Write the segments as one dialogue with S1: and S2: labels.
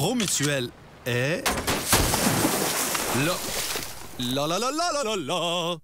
S1: Promutuelle est... là. La la la la la la la.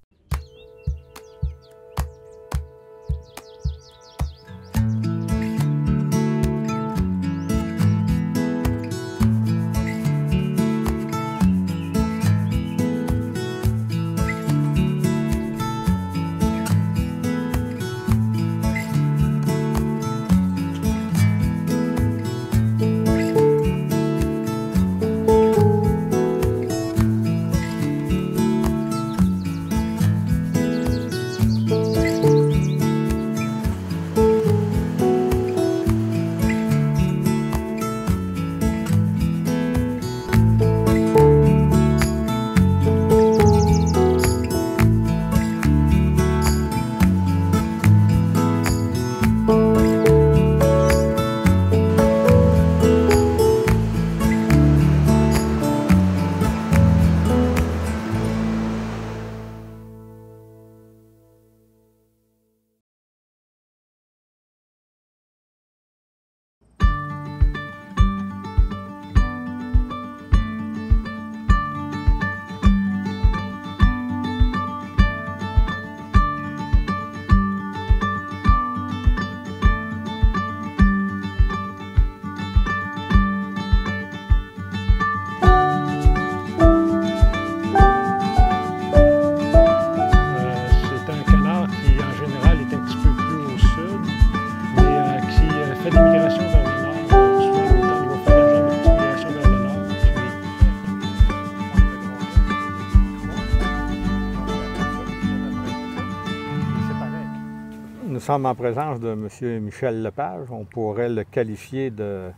S2: Nous sommes en présence de M. Michel Lepage. On pourrait le qualifier de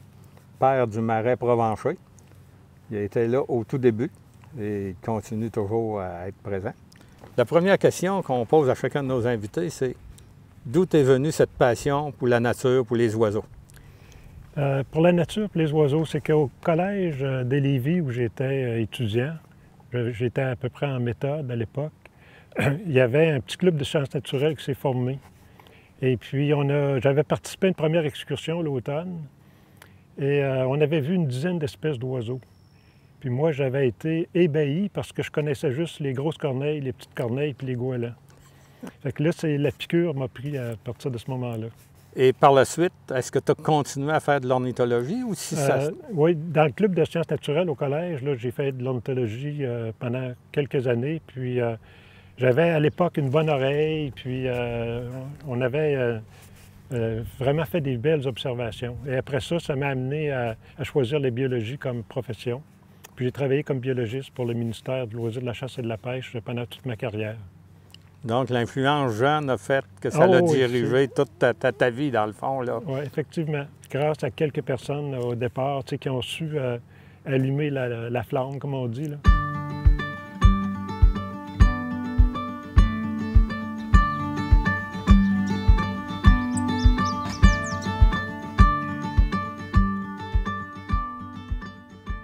S2: père du marais provencher. Il a été là au tout début et il continue toujours à être présent. La première question qu'on pose à chacun de nos invités, c'est d'où est venue cette passion pour la nature, pour les oiseaux?
S3: Pour la nature, pour les oiseaux, c'est qu'au collège de Lévis, où j'étais étudiant, j'étais à peu près en méthode à l'époque, il y avait un petit club de sciences naturelles qui s'est formé. Et puis, j'avais participé à une première excursion l'automne et on avait vu une dizaine d'espèces d'oiseaux. Puis moi, j'avais été ébahi parce que je connaissais juste les grosses corneilles, les petites corneilles puis les goélands. Fait que là, la piqûre m'a pris à partir de ce moment-là.
S2: Et par la suite, est-ce que tu as continué à faire de l'ornithologie ou si ça...
S3: Oui, dans le club de sciences naturelles au collège, j'ai fait de l'ornithologie pendant quelques années. Puis j'avais à l'époque une bonne oreille, puis on avait vraiment fait des belles observations. Et après ça, ça m'a amené à choisir la biologie comme profession. Puis j'ai travaillé comme biologiste pour le ministère du loisir, de la chasse et de la pêche pendant toute ma carrière.
S2: Donc l'influence jeune a fait que ça l'a dirigé toute ta vie, dans le fond, là.
S3: Oui, effectivement. Grâce à quelques personnes au départ, qui ont su allumer la flamme, comme on dit, là.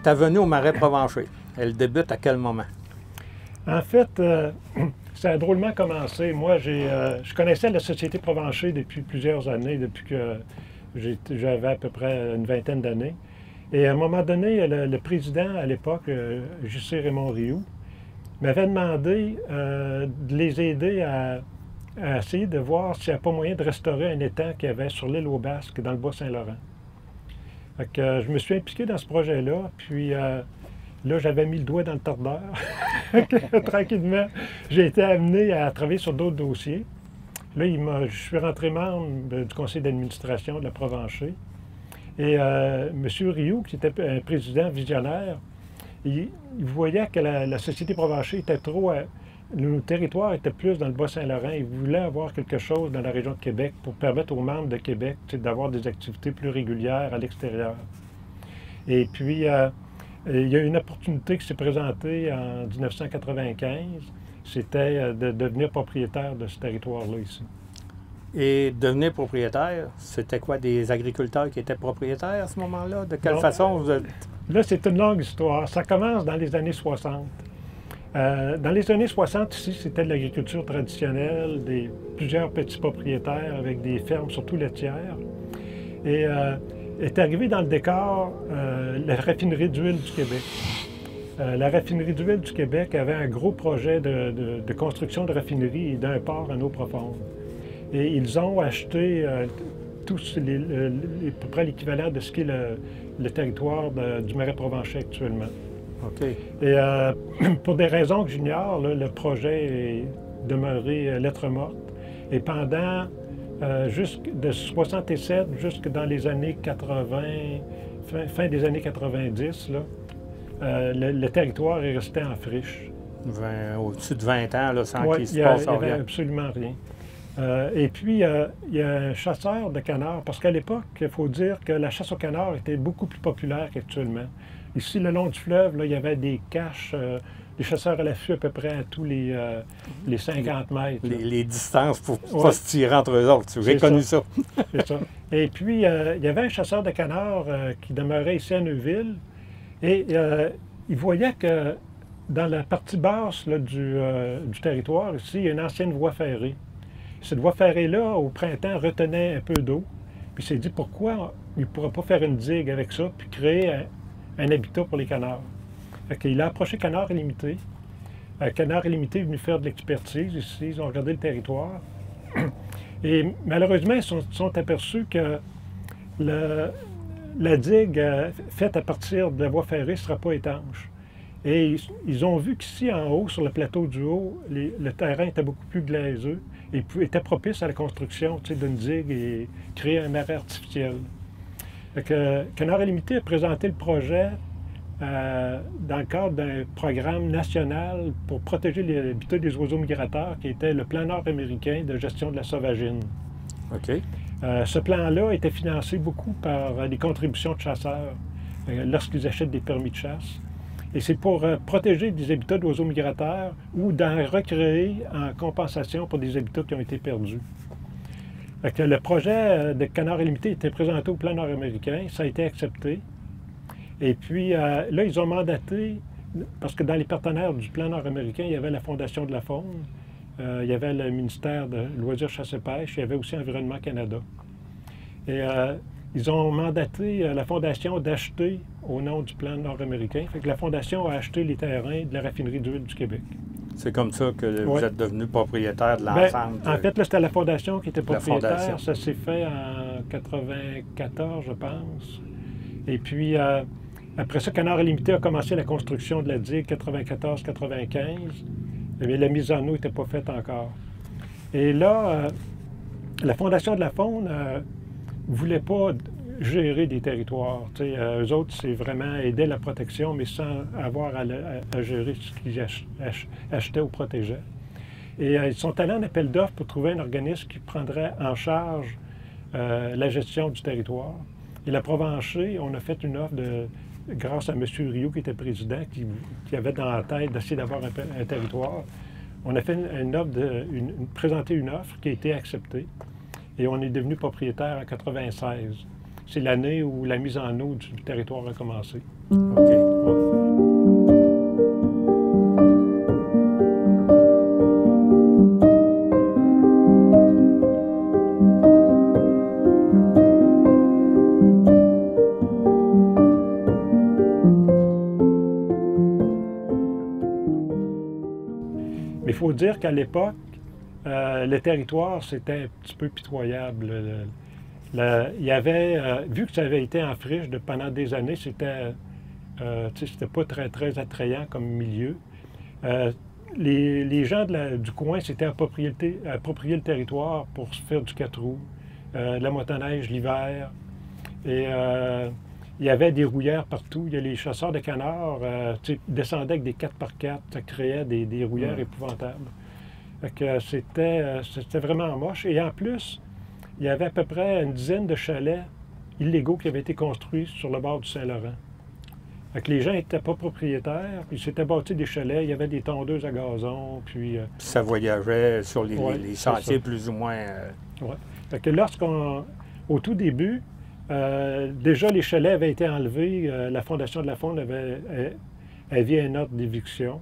S2: Ta venue au marais provencher, elle débute à quel moment?
S3: En fait, ça a drôlement commencé. Moi, je connaissais la Société Provencher depuis plusieurs années, depuis que j'avais à peu près une vingtaine d'années. Et à un moment donné, le président à l'époque, J.C. Raymond Rioux, m'avait demandé de les aider à essayer de voir s'il n'y a pas moyen de restaurer un étang qu'il y avait sur l'île aux Basques, dans le Bas-Saint-Laurent. Fait que, je me suis impliqué dans ce projet-là, puis là, j'avais mis le doigt dans le tordeur. Tranquillement, j'ai été amené à travailler sur d'autres dossiers. Là, je suis rentré membre du conseil d'administration de la Provencher. Et M. Rioux, qui était un président visionnaire, il voyait que la Société Provencher était trop... nos territoires étaient plus dans le Bas-Saint-Laurent. Il voulait avoir quelque chose dans la région de Québec pour permettre aux membres de Québec d'avoir des activités plus régulières à l'extérieur. Et puis, il y a une opportunité qui s'est présentée en 1995. C'était de devenir propriétaire de ce territoire-là ici.
S2: Et devenir propriétaire, c'était quoi, des agriculteurs qui étaient propriétaires à ce moment-là? De quelle façon vous êtes...
S3: Là, c'est une longue histoire. Ça commence dans les années 60. Dans les années 60, ici, c'était de l'agriculture traditionnelle, plusieurs petits propriétaires avec des fermes, surtout laitières. Et est arrivé dans le décor la raffinerie d'huile du Québec. La raffinerie d'huile du Québec avait un gros projet de construction de raffinerie et d'un port en eau profonde. Et ils ont acheté tous à peu près l'équivalent de ce qu'est le territoire du Marais provençal actuellement.
S2: OK.
S3: Et pour des raisons que j'ignore, là, le projet est demeuré lettre morte. Et pendant de 67 jusque dans les années 80, fin des années 90, là, le territoire est resté en friche.
S2: Au-dessus de 20 ans, là, sans
S3: Ouais,
S2: qu'il se passe
S3: il n'y avait
S2: rien.
S3: absolument rien. Et puis, il y a un chasseur de canards, parce qu'à l'époque, il faut dire que la chasse au canard était beaucoup plus populaire qu'actuellement. Ici, le long du fleuve, là, il y avait des caches, des chasseurs à l'affût à peu près à tous les 50 mètres.
S2: Les distances pour ne
S3: Ouais.
S2: pas se tirer entre eux autres. J'ai
S3: C'est
S2: connu ça.
S3: C'est ça. Et puis, il y avait un chasseur de canards qui demeurait ici à Neuville, et il voyait que dans la partie basse là, du territoire, ici, il y a une ancienne voie ferrée. Cette voie ferrée-là, au printemps, retenait un peu d'eau. Puis il s'est dit pourquoi il ne pourrait pas faire une digue avec ça, puis créer un habitat pour les canards. Fait qu'il a approché Canard Illimité. Canard Illimité est venu faire de l'expertise ici, ils ont regardé le territoire. Et malheureusement, ils se sont aperçus que la digue faite à partir de la voie ferrée ne sera pas étanche. Et ils ont vu qu'ici, en haut, sur le plateau du haut, le terrain était beaucoup plus glaiseux et était propice à la construction d'une digue et créer un marais artificiel. Fait que Canard Illimité a présenté le projet dans le cadre d'un programme national pour protéger l'habitat des oiseaux migrateurs qui était le plan nord-américain de gestion de la sauvagine.
S2: OK.
S3: Ce plan-là était financé beaucoup par les contributions de chasseurs lorsqu'ils achètent des permis de chasse. Et c'est pour protéger des habitats d'oiseaux migrateurs ou d'en recréer en compensation pour des habitats qui ont été perdus. Fait que le projet de Canard Illimité était présenté au plan nord-américain, ça a été accepté. Et puis là, ils ont mandaté, parce que dans les partenaires du plan nord-américain, il y avait la Fondation de la faune, il y avait le ministère de Loisirs, Chasse et Pêche, il y avait aussi Environnement Canada. Et ils ont mandaté la Fondation d'acheter au nom du plan nord-américain. Fait que la Fondation a acheté les terrains de la raffinerie d'huile du Québec.
S2: C'est comme ça que vous
S3: Ouais.
S2: êtes devenu propriétaire de
S3: Ben,
S2: l'ensemble.
S3: en fait, là, c'était la Fondation qui était
S2: La
S3: propriétaire.
S2: Fondation.
S3: Ça s'est fait en 94, je pense. Et puis, après ça, Canard Illimité a commencé la construction de la digue 94-95. Mais la mise en eau n'était pas faite encore. Et là, la Fondation de la faune ne voulait pas gérer des territoires. Eux autres, c'est vraiment aider la protection, mais sans avoir à gérer ce qu'ils achetaient ou protégeaient. Et ils sont allés en appel d'offres pour trouver un organisme qui prendrait en charge la gestion du territoire. Et la Provencher, on a fait une offre grâce à M. Rioux, qui était président, qui avait dans la tête d'essayer d'avoir un territoire. On a fait présenté une offre qui a été acceptée et on est devenu propriétaire en 96. C'est l'année où la mise en eau du territoire a commencé.
S2: OK.
S3: Ouais. Mais il faut dire qu'à l'époque, le territoire, c'était un petit peu pitoyable. Il y avait, vu que ça avait été en friche pendant des années, c'était pas très, très attrayant comme milieu. Les gens du coin s'étaient approprié le territoire pour se faire du 4 roues, de la motoneige l'hiver. Et il y avait des rouillères partout. Il y a les chasseurs de canards descendaient avec des 4x4. Ça créait des rouillères épouvantables. Fait que c'était vraiment moche. Et en plus, il y avait à peu près une dizaine de chalets illégaux qui avaient été construits sur le bord du Saint-Laurent. Fait que les gens n'étaient pas propriétaires, puis ils s'étaient bâtis des chalets, il y avait des tondeuses à gazon, puis...
S2: Puis ça voyageait sur les
S3: c'est
S2: sentiers
S3: ça.
S2: plus ou moins...
S3: Ouais. Fait que au tout début, déjà les chalets avaient été enlevés, la Fondation de la faune avait envié un ordre d'éviction.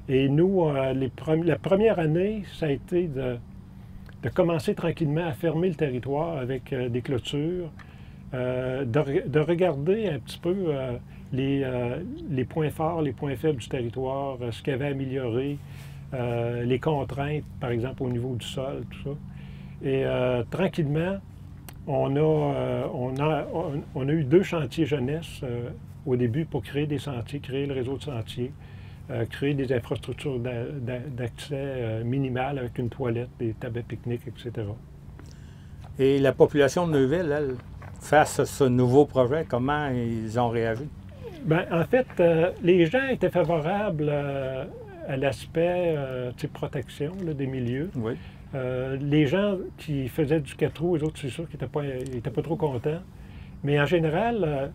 S3: Et nous, la première année, ça a été de commencer tranquillement à fermer le territoire avec des clôtures, de regarder un petit peu les points forts, les points faibles du territoire, ce qu'il y avait à améliorer, les contraintes, par exemple, au niveau du sol, tout ça. Et tranquillement, on a eu 2 chantiers jeunesse au début pour créer des sentiers, créer le réseau de sentiers, créer des infrastructures d'accès minimales avec une toilette, des tables à pique-nique, etc.
S2: Et la population de Neuville, elle, face à ce nouveau projet, comment ils ont réagi?
S3: Bien, en fait, les gens étaient favorables à l'aspect protection là, des milieux.
S2: Oui.
S3: Les gens qui faisaient du 4 roues, eux autres, c'est sûr qu'ils n'étaient pas trop contents. Mais en général,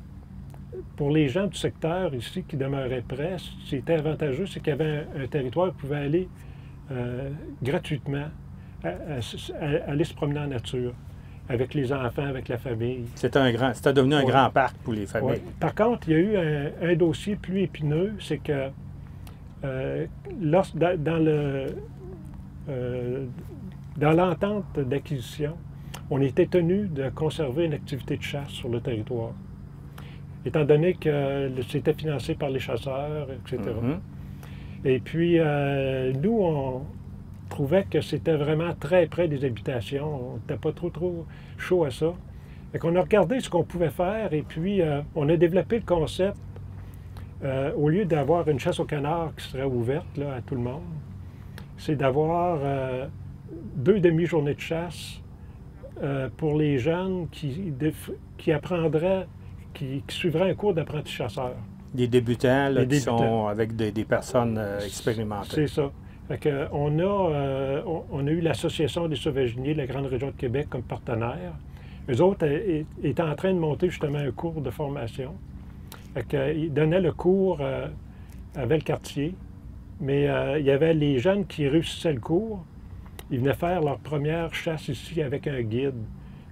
S3: pour les gens du secteur ici qui demeuraient près, c'était avantageux, c'est qu'il y avait un territoire où ils pouvaient aller gratuitement, aller se promener en nature, avec les enfants, avec la famille.
S2: C'était devenu un grand parc pour les familles.
S3: Ouais. Par contre, il y a eu un dossier plus épineux, c'est que dans l'entente d'acquisition, on était tenu de conserver une activité de chasse sur le territoire, étant donné que c'était financé par les chasseurs, etc. Et puis, nous, on trouvait que c'était vraiment très près des habitations. On n'était pas trop chaud à ça. Fait qu'on a regardé ce qu'on pouvait faire et puis on a développé le concept, au lieu d'avoir une chasse au canard qui serait ouverte là, à tout le monde, c'est d'avoir 2 demi-journées de chasse pour les jeunes qui apprendraient, qui suivraient un cours d'apprenti chasseur.
S2: Des débutants, là, qui sont avec des personnes expérimentées.
S3: C'est ça. Fait que on a eu l'Association des sauvaginiers de la Grande Région de Québec comme partenaire. Eux autres étaient en train de monter justement un cours de formation. Fait que, ils donnaient le cours à Valcartier, mais il y avait les jeunes qui réussissaient le cours. Ils venaient faire leur première chasse ici avec un guide,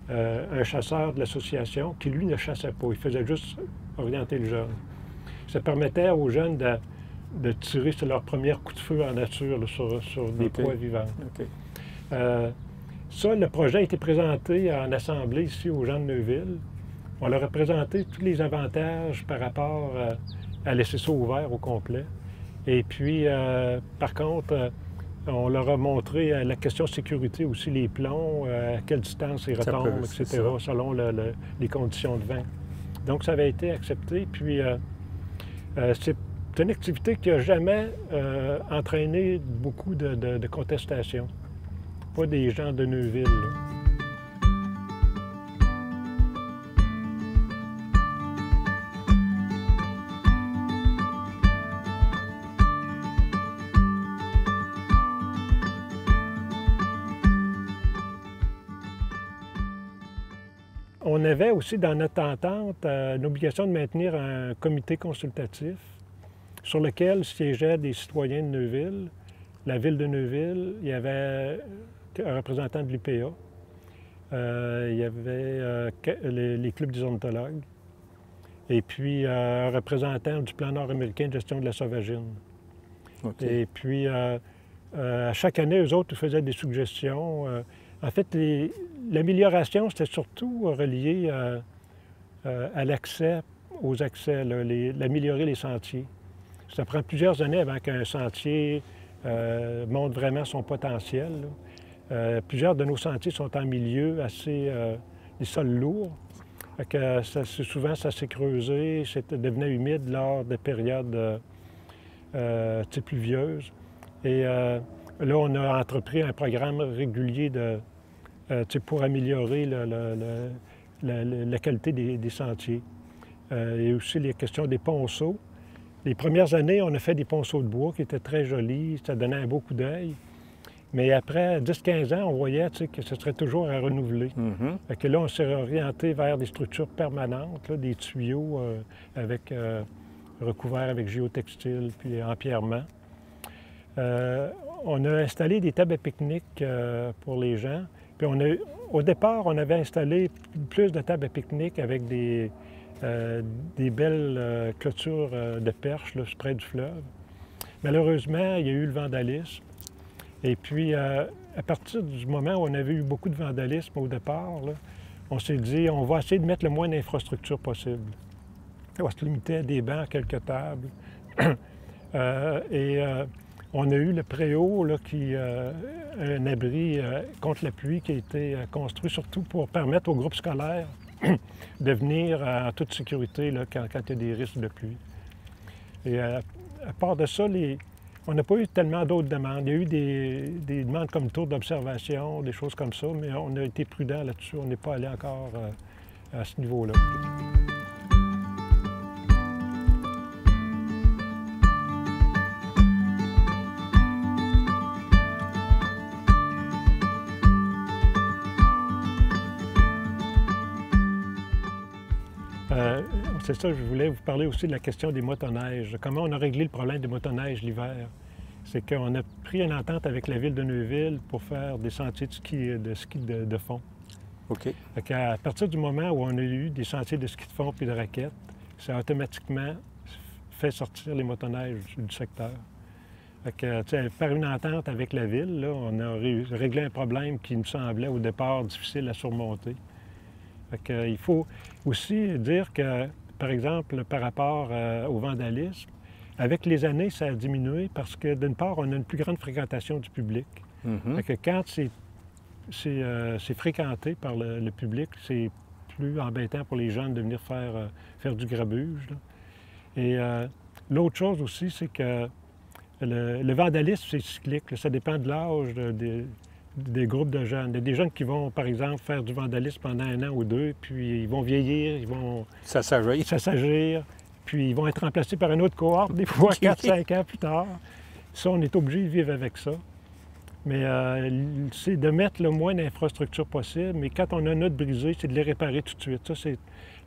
S3: un chasseur de l'association, qui lui ne chassait pas. Il faisait juste orienter le jeune. Ça permettait aux jeunes de tirer sur leur premier coup de feu en nature là, sur des proies vivantes. Ça, le projet a été présenté en assemblée ici aux gens de Neuville. On leur a présenté tous les avantages par rapport à laisser ça ouvert au complet. Et puis, par contre, on leur a montré la question de sécurité aussi, les plombs, à quelle distance ils retombent, etc., selon les conditions de vent. Donc, ça avait été accepté. Puis, c'est une activité qui n'a jamais entraîné beaucoup de contestations. Pas des gens de Neuville, là. On avait aussi dans notre entente une obligation de maintenir un comité consultatif sur lequel siégeaient des citoyens de Neuville, la ville de Neuville, il y avait un représentant de l'UPA, il y avait les clubs des ornithologues, et puis un représentant du plan nord-américain de gestion de la sauvagine. Et puis, à chaque année, eux autres faisaient des suggestions. En fait, l'amélioration, c'était surtout relié à l'accès, aux accès, améliorer les sentiers. Ça prend plusieurs années avant qu'un sentier montre vraiment son potentiel. Plusieurs de nos sentiers sont en milieu assez des sols lourds. Fait que souvent, ça s'est creusé, ça devenait humide lors des périodes pluvieuses. Et là, on a entrepris un programme régulier pour améliorer la qualité des sentiers. Et aussi les questions des ponceaux. Les premières années, on a fait des ponceaux de bois qui étaient très jolis, ça donnait un beau coup d'œil. Mais après 10-15 ans, on voyait que ce serait toujours à renouveler. Fait que là, on s'est orienté vers des structures permanentes, là, des tuyaux recouverts avec géotextile puis empierrement. On a installé des tables à pique-nique pour les gens. Puis au départ, on avait installé plus de tables à pique-nique avec des belles clôtures de perches là, près du fleuve. Malheureusement, il y a eu le vandalisme. Et puis, à partir du moment où on avait eu beaucoup de vandalisme au départ, là, on s'est dit, on va essayer de mettre le moins d'infrastructures possible. On va se limiter à des bancs, quelques tables. On a eu le préau, là, un abri contre la pluie qui a été construit surtout pour permettre aux groupes scolaires de venir en toute sécurité là, quand il y a des risques de pluie. Et à part de ça, on n'a pas eu tellement d'autres demandes. Il y a eu des demandes comme tour d'observation, des choses comme ça, mais on a été prudent là-dessus. On n'est pas allé encore à ce niveau-là. C'est ça, je voulais vous parler aussi de la question des motoneiges. Comment on a réglé le problème des motoneiges l'hiver? C'est qu'on a pris une entente avec la ville de Neuville pour faire des sentiers de ski de fond.
S2: OK.
S3: À partir du moment où on a eu des sentiers de ski de fond puis de raquettes, ça a automatiquement fait sortir les motoneiges du secteur. Par une entente avec la ville, là, on a réglé un problème qui nous semblait au départ difficile à surmonter. Il faut aussi dire que, par exemple, par rapport au vandalisme, avec les années, ça a diminué parce que, d'une part, on a une plus grande fréquentation du public. Quand c'est fréquenté par le public, c'est plus embêtant pour les jeunes de venir faire du grabuge, là. Et l'autre chose aussi, c'est que le vandalisme, c'est cyclique, là. Ça dépend de l'âge des groupes de jeunes. Il y a des jeunes qui vont, par exemple, faire du vandalisme pendant 1 an ou 2, puis ils vont vieillir, ils vont s'assagir, puis ils vont être remplacés par une autre cohorte, des fois 4-5 ans plus tard. Ça, on est obligé de vivre avec ça. Mais c'est de mettre le moins d'infrastructures possible, mais quand on a notre brisé, c'est de les réparer tout de suite. Ça,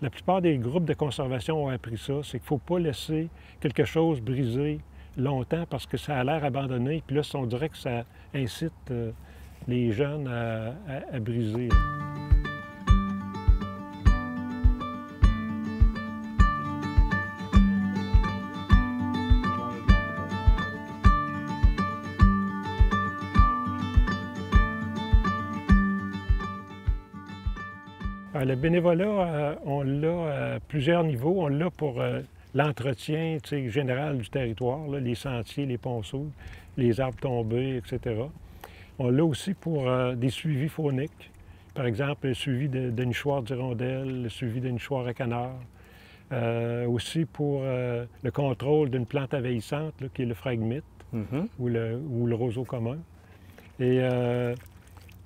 S3: la plupart des groupes de conservation ont appris ça, c'est qu'il ne faut pas laisser quelque chose briser longtemps parce que ça a l'air abandonné, puis là, on dirait que ça incite les jeunes à briser. Le bénévolat, on l'a à plusieurs niveaux. On l'a pour l'entretien général du territoire, là, les sentiers, les ponceaux, les arbres tombés, etc. On l'a aussi pour des suivis fauniques. Par exemple, le suivi de nichoirs d'hirondelles, le suivi de nichoirs à canards. Aussi pour le contrôle d'une plante envahissante, là, qui est le phragmite ou le roseau commun. Et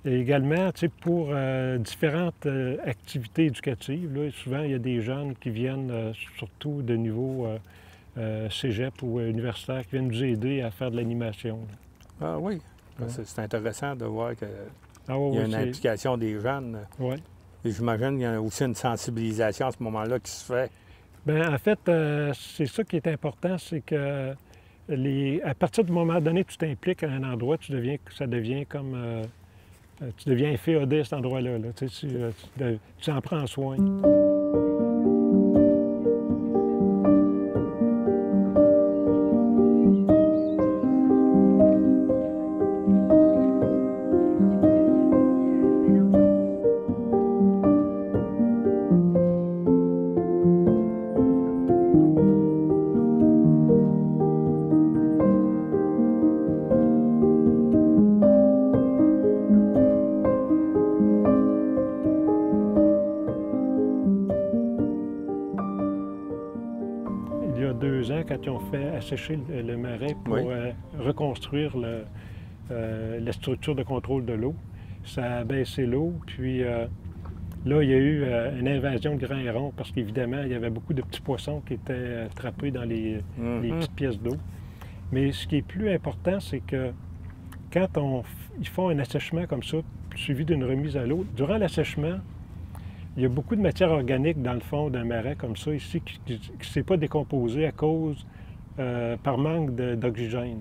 S3: également, pour différentes activités éducatives. Là, souvent, il y a des jeunes qui viennent, surtout de niveau cégep ou universitaire, qui viennent nous aider à faire de l'animation.
S2: Ah oui,
S3: ouais.
S2: C'est intéressant de voir qu'il
S3: y
S2: a une implication des jeunes.
S3: Oui.
S2: Et j'imagine qu'il y a aussi une sensibilisation à ce moment-là qui se fait.
S3: Bien, en fait, c'est ça qui est important, c'est que à partir du moment donné que tu t'impliques à un endroit, ça devient comme... tu deviens féodé à cet endroit-là. Là. Tu en prends soin. Il y a 2 ans, quand ils ont fait assécher le marais pour reconstruire la structure de contrôle de l'eau, ça a baissé l'eau. Puis là, il y a eu une invasion de grands hérons parce qu'évidemment, il y avait beaucoup de petits poissons qui étaient attrapés dans les petites pièces d'eau. Mais ce qui est plus important, c'est que quand ils font un assèchement comme ça, suivi d'une remise à l'eau, durant l'assèchement, il y a beaucoup de matière organique dans le fond d'un marais comme ça ici qui ne s'est pas décomposé à cause, par manque d'oxygène.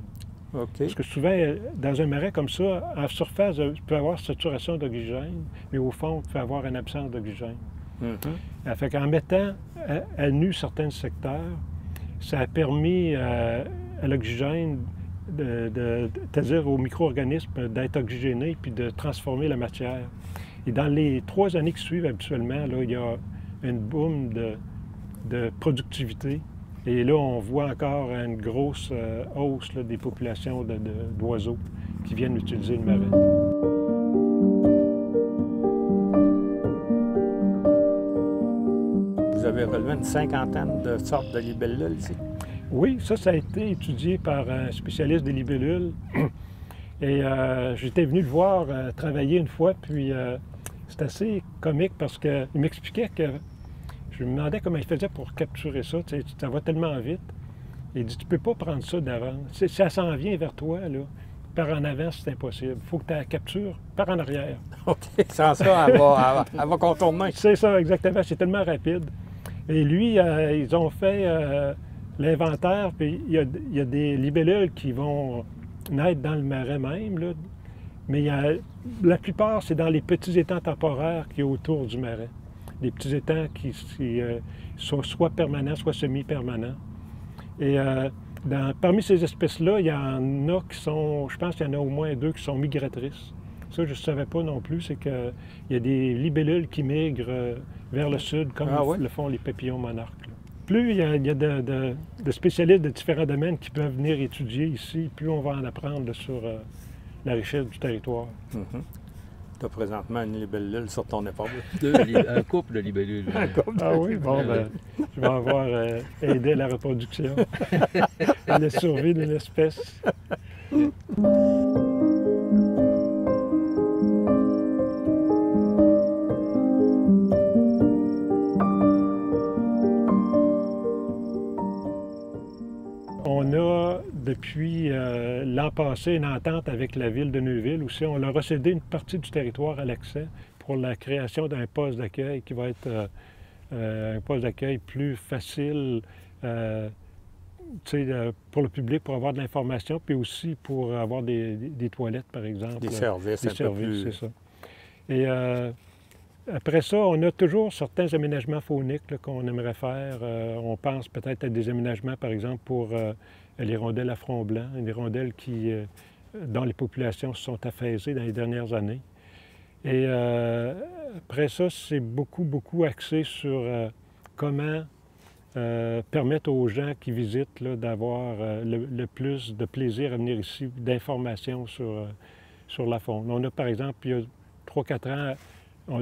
S2: OK.
S3: Parce que souvent, dans un marais comme ça, en surface, tu peux avoir saturation d'oxygène, mais au fond, tu peux avoir une absence d'oxygène. Fait qu'en mettant à nu certains secteurs, ça a permis à l'oxygène, c'est-à-dire aux micro-organismes, d'être oxygénés puis de transformer la matière. Et dans les 3 années qui suivent, habituellement, là, il y a une boom de productivité. Et là, on voit encore une grosse hausse là, des populations d'oiseaux qui viennent utiliser le marais.
S2: Vous avez relevé une cinquantaine de sortes de libellules ici?
S3: Oui, ça a été étudié par un spécialiste des libellules. Et j'étais venu le voir travailler une fois, puis c'est assez comique parce qu'il m'expliquait que je me demandais comment il faisait pour capturer ça. Tu sais, ça va tellement vite. Il dit, tu peux pas prendre ça d'avant. Si ça s'en vient vers toi, là, par en avant, c'est impossible. Il faut que tu la captures par en arrière.
S2: OK. Sans ça, elle va contourner.
S3: C'est ça, exactement. C'est tellement rapide. Et lui, ils ont fait l'inventaire, puis il y a des libellules qui vont naître dans le marais même, là. Mais la plupart, c'est dans les petits étangs temporaires qui sont autour du marais. Des petits étangs qui sont soit permanents, soit semi-permanents. Et parmi ces espèces-là, il y en a qui sont, je pense qu'il y en a au moins 2 qui sont migratrices. Ça, je ne savais pas non plus, c'est qu'il y a des libellules qui migrent vers le sud, comme le font les papillons monarques. Là. Plus il y a de spécialistes de différents domaines qui peuvent venir étudier ici, plus on va en apprendre là, sur la richesse du territoire.
S2: Tu as présentement une libellule sur ton épaule.
S4: Un couple de libellules.
S3: Ah oui, bon, ben, je vais avoir aidé à la reproduction et la survie d'une espèce. On a, depuis l'an passé, une entente avec la ville de Neuville aussi. On leur a cédé une partie du territoire à l'accès pour la création d'un poste d'accueil qui va être un poste d'accueil plus facile pour le public, pour avoir de l'information, puis aussi pour avoir des toilettes, par exemple.
S2: Des services,
S3: des services, c'est ça. Et après ça, on a toujours certains aménagements fauniques qu'on aimerait faire. On pense peut-être à des aménagements, par exemple, pour l'hirondelle à front blanc, une hirondelle dont les populations se sont affaissées dans les dernières années. Et après ça, c'est beaucoup axé sur comment permettre aux gens qui visitent d'avoir le plus de plaisir à venir ici, d'informations sur la faune. On a, par exemple, il y a 3-4 ans,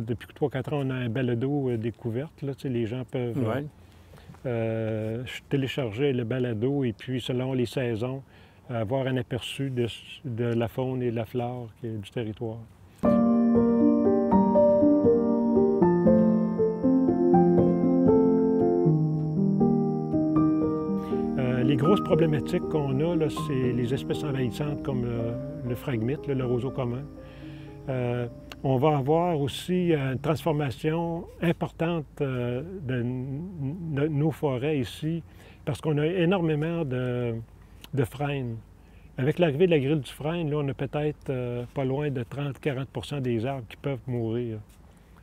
S3: depuis 3-4 ans, on a un balado découverte. Là, les gens peuvent télécharger le balado et puis, selon les saisons, avoir un aperçu de la faune et de la flore du territoire. Les grosses problématiques qu'on a, là, c'est les espèces envahissantes comme le phragmite, le roseau commun. On va avoir aussi une transformation importante de nos forêts ici, parce qu'on a énormément de frênes. Avec l'arrivée de la grille du frêne, là, on a peut-être pas loin de 30-40 des arbres qui peuvent mourir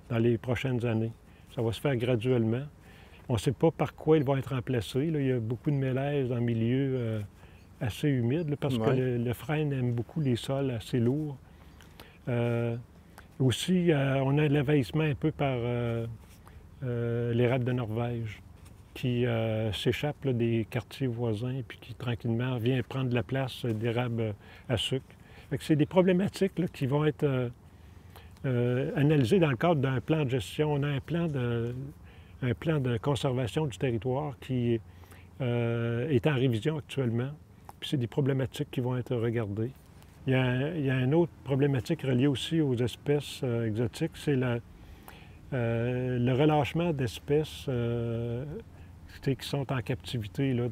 S3: dans les prochaines années. Ça va se faire graduellement. On ne sait pas par quoi ils vont être remplacés. Là. Il y a beaucoup de mélèzes en milieu assez humide, là, parce que le frêne aime beaucoup les sols assez lourds. Aussi, on a l'envahissement un peu par l'érable de Norvège qui s'échappe des quartiers voisins puis qui, tranquillement, vient prendre la place d'érable à sucre. C'est des problématiques là, qui vont être analysées dans le cadre d'un plan de gestion. On a un plan de conservation du territoire qui est en révision actuellement. Puis c'est des problématiques qui vont être regardées. Il y a une autre problématique reliée aussi aux espèces exotiques, c'est le relâchement d'espèces qui sont en captivité, là,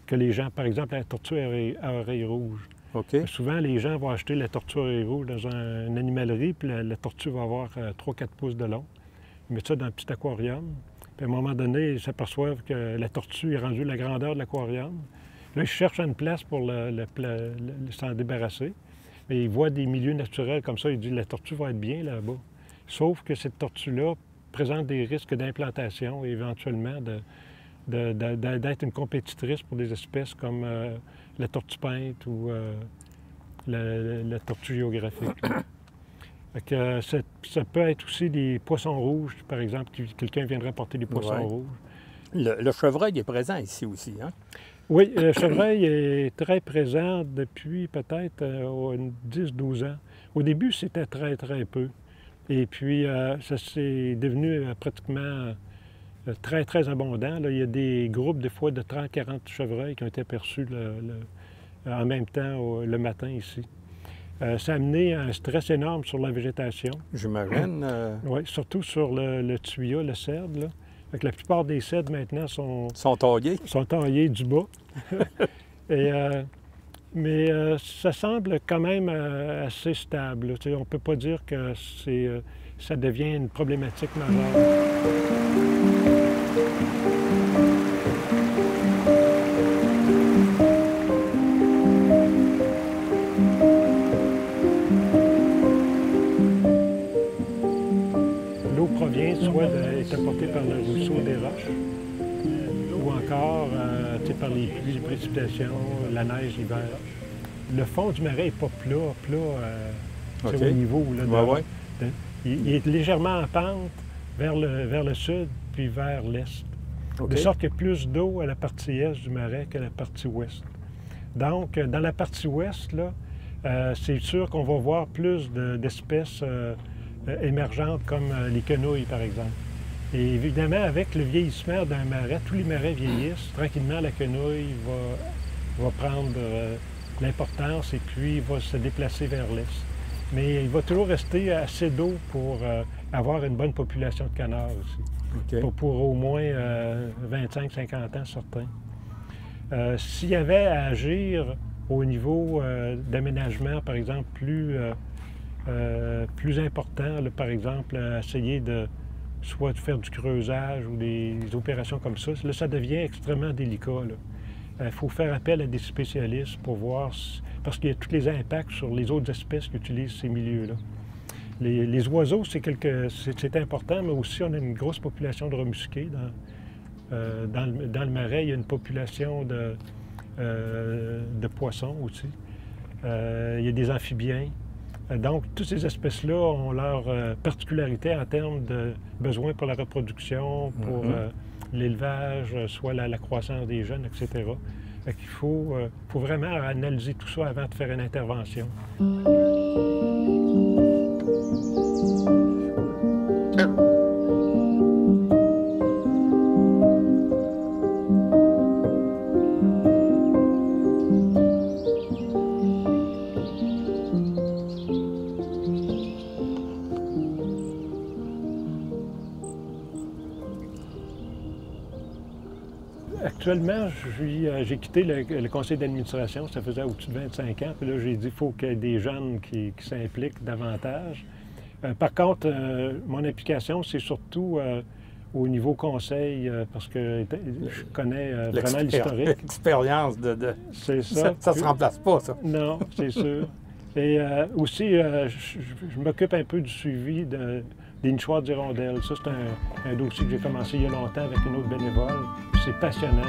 S3: que les gens, par exemple, la tortue à oreilles rouges.
S2: Okay.
S3: Souvent, les gens vont acheter la tortue à oreilles rouges dans une animalerie, puis la tortue va avoir 3-4 pouces de long. Ils mettent ça dans un petit aquarium. Puis à un moment donné, ils s'aperçoivent que la tortue est rendue la grandeur de l'aquarium. Là, ils cherchent une place pour s'en débarrasser. Mais ils voient des milieux naturels comme ça. Ils disent la tortue va être bien là-bas. Sauf que cette tortue-là présente des risques d'implantation et éventuellement d'être une compétitrice pour des espèces comme la tortue peinte ou la tortue géographique. Fait que ça peut être aussi des poissons rouges, par exemple, quelqu'un viendrait porter des poissons rouges.
S2: Le chevreuil est présent ici aussi, hein?
S3: Oui, le chevreuil est très présent depuis peut-être 10-12 ans. Au début, c'était très, très peu. Et puis, ça s'est devenu pratiquement très, très abondant. Là, il y a des groupes, des fois, de 30-40 chevreuils qui ont été aperçus en même temps le matin ici. Ça a amené un stress énorme sur la végétation.
S2: J'imagine.
S3: Oui, surtout sur le tuya, le cèdre. Là. Fait que la plupart des cèdres maintenant sont taillés du bas. Mais ça semble quand même assez stable. On ne peut pas dire que ça devient une problématique majeure. L'eau provient soit est apportée par le ruisseau des Roches, ou encore par les pluies, les précipitations, la neige l'hiver. Le fond du marais n'est pas plat au niveau. Là, il est légèrement en pente vers le sud, puis vers l'est. De sorte qu'il y a plus d'eau à la partie est du marais qu'à la partie ouest. Donc, dans la partie ouest, là, c'est sûr qu'on va voir plus d'espèces émergentes comme les quenouilles, par exemple. Et évidemment, avec le vieillissement d'un marais, tous les marais vieillissent. Tranquillement, la quenouille va prendre l'importance et puis va se déplacer vers l'est. Mais il va toujours rester assez d'eau pour avoir une bonne population de canards aussi. Pour au moins 25-50 ans, certains. S'il y avait à agir au niveau d'aménagement, par exemple, plus important, là, par exemple, essayer soit de faire du creusage ou des opérations comme ça, là, ça devient extrêmement délicat. Il faut faire appel à des spécialistes pour voir, parce qu'il y a tous les impacts sur les autres espèces qui utilisent ces milieux-là. Les oiseaux, c'est important, mais aussi on a une grosse population de remusqués. Dans le marais, il y a une population de poissons aussi. Il y a des amphibiens. Donc, toutes ces espèces-là ont leur particularité en termes de besoins pour la reproduction, pour l'élevage, soit la croissance des jeunes, etc. Fait qu'il faut vraiment analyser tout ça avant de faire une intervention. Actuellement, j'ai quitté le conseil d'administration, ça faisait au-dessus de 25 ans, puis là, j'ai dit qu'il faut qu'il y ait des jeunes qui s'impliquent davantage. Par contre, mon implication, c'est surtout au niveau conseil, parce que je connais vraiment l'historique.
S2: L'expérience
S3: C'est ça.
S2: Ça ne se remplace pas, ça.
S3: Non, c'est sûr. Et aussi, je m'occupe un peu du suivi des nichoirs d'hirondelles. Ça, c'est un dossier que j'ai commencé il y a longtemps avec une autre bénévole. C'est passionnant.